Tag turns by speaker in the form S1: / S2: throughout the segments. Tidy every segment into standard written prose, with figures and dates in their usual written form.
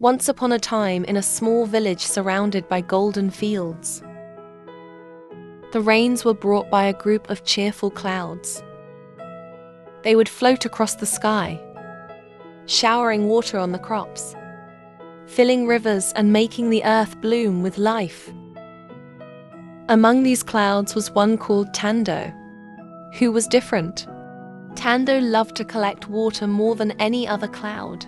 S1: Once upon a time, in a small village surrounded by golden fields, the rains were brought by a group of cheerful clouds. They would float across the sky, showering water on the crops, filling rivers and making the earth bloom with life. Among these clouds was one called Tando, who was different. Tando loved to collect water more than any other cloud,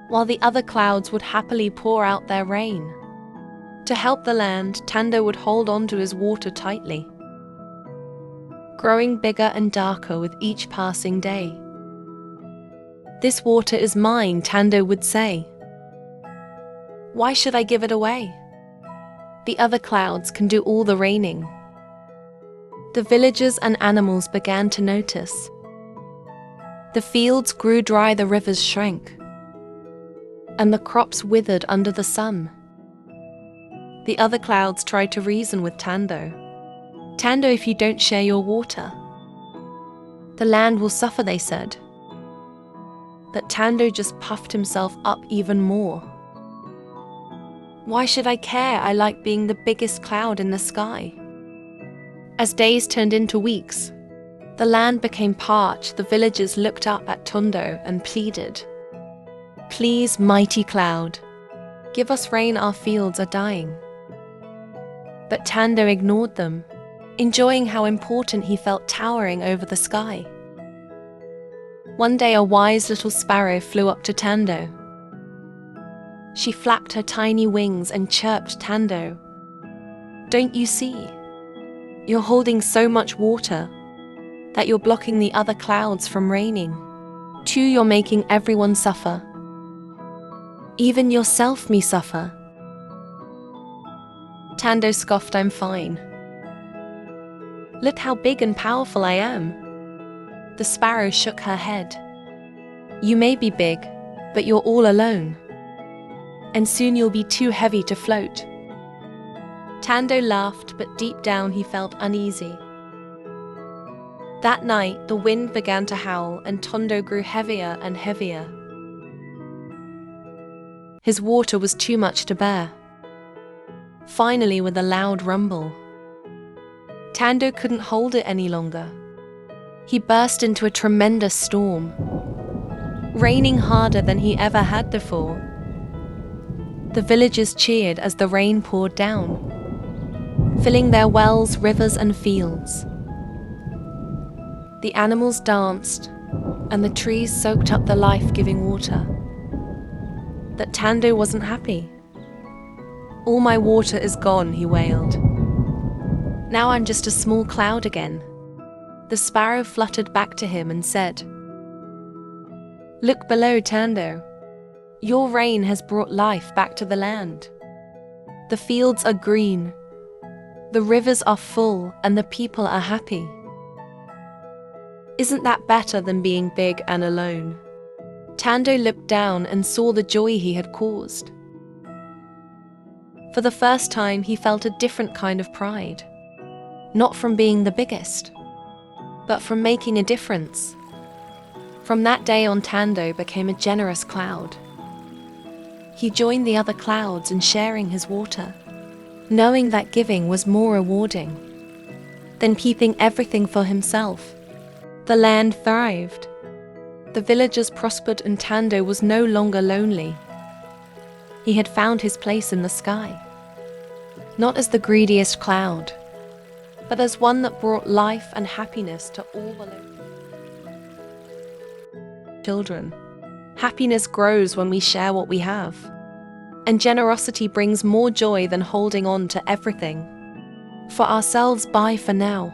S1: while the other clouds would happily pour out their rain. To help the land, Tando would hold on to his water tightly, growing bigger and darker with each passing day. "This water is mine," Tando would say. "Why should I give it away? The other clouds can do all the raining." The villagers and animals began to notice. The fields grew dry, the rivers shrank, and the crops withered under the sun. The other clouds tried to reason with Tando. "Tando, if you don't share your water, the land will suffer," they said. But Tando just puffed himself up even more. "Why should I care? I like being the biggest cloud in the sky." As days turned into weeks, the land became parched. The villagers looked up at Tando and pleaded, "Please, mighty cloud, give us rain, our fields are dying." But Tando ignored them, enjoying how important he felt towering over the sky. One day a wise little sparrow flew up to Tando. She flapped her tiny wings and chirped, "Tando, don't you see? You're holding so much water that you're blocking the other clouds from raining. Too, you're making everyone suffer. Even yourself me suffer." Tando scoffed, "I'm fine. Look how big and powerful I am." The sparrow shook her head. "You may be big, but you're all alone. And soon you'll be too heavy to float." Tando laughed, but deep down he felt uneasy. That night, the wind began to howl and Tando grew heavier and heavier. His water was too much to bear. Finally, with a loud rumble, Tando couldn't hold it any longer. He burst into a tremendous storm, raining harder than he ever had before. The villagers cheered as the rain poured down, filling their wells, rivers, and fields. The animals danced, and the trees soaked up the life-giving water. But Tando wasn't happy. "All my water is gone," he wailed. "Now I'm just a small cloud again." The sparrow fluttered back to him and said, "Look below, Tando. Your rain has brought life back to the land. The fields are green, the rivers are full, and the people are happy. Isn't that better than being big and alone?" Tando looked down and saw the joy he had caused. For the first time, he felt a different kind of pride, not from being the biggest, but from making a difference. From that day on, Tando became a generous cloud. He joined the other clouds in sharing his water, knowing that giving was more rewarding than keeping everything for himself. The land thrived. The villagers prospered and Tando was no longer lonely. He had found his place in the sky, not as the greediest cloud, but as one that brought life and happiness to all the children. Happiness grows when we share what we have, and generosity brings more joy than holding on to everything for ourselves. Bye for now.